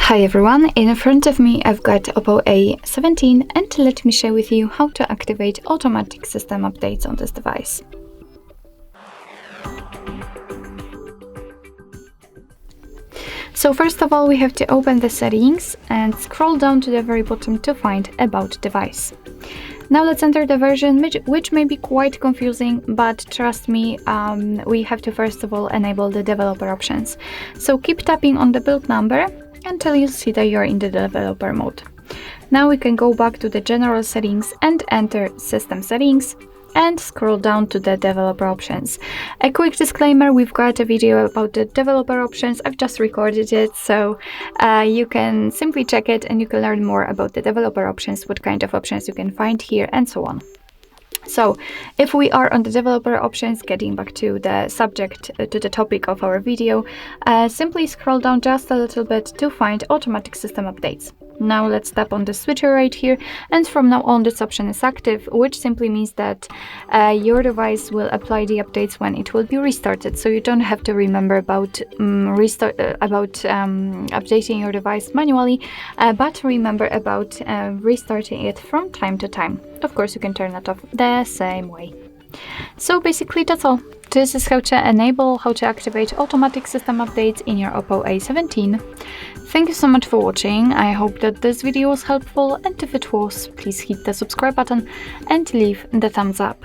Hi everyone, in front of me I've got OPPO A17 and let me share with you how to activate automatic system updates on this device. So first of all we have to open the settings and scroll down to the very bottom to find About Device. Now let's enter the version, which may be quite confusing, but trust me, we have to first of all enable the developer options. So keep tapping on the build number until you see that you're in the developer mode. Now we can go back to the general settings and enter system settings and scroll down to the developer options. A quick disclaimer, we've got a video about the developer options. I've just recorded it, so you can simply check it and you can learn more about the developer options, what kind of options you can find here and so on. So if we are on the developer options, getting back to the subject, to the topic of our video, simply scroll down just a little bit to find automatic system updates. Now let's tap on the switcher right here, and from now on this option is active, which simply means that your device will apply the updates when it will be restarted, so you don't have to remember about updating your device manually, but remember about restarting it from time to time. Of course, you can turn that off the same way. So basically that's all. This is how to activate automatic system updates in your OPPO A17. Thank you so much for watching. I hope that this video was helpful, and if it was, please hit the subscribe button and leave the thumbs up.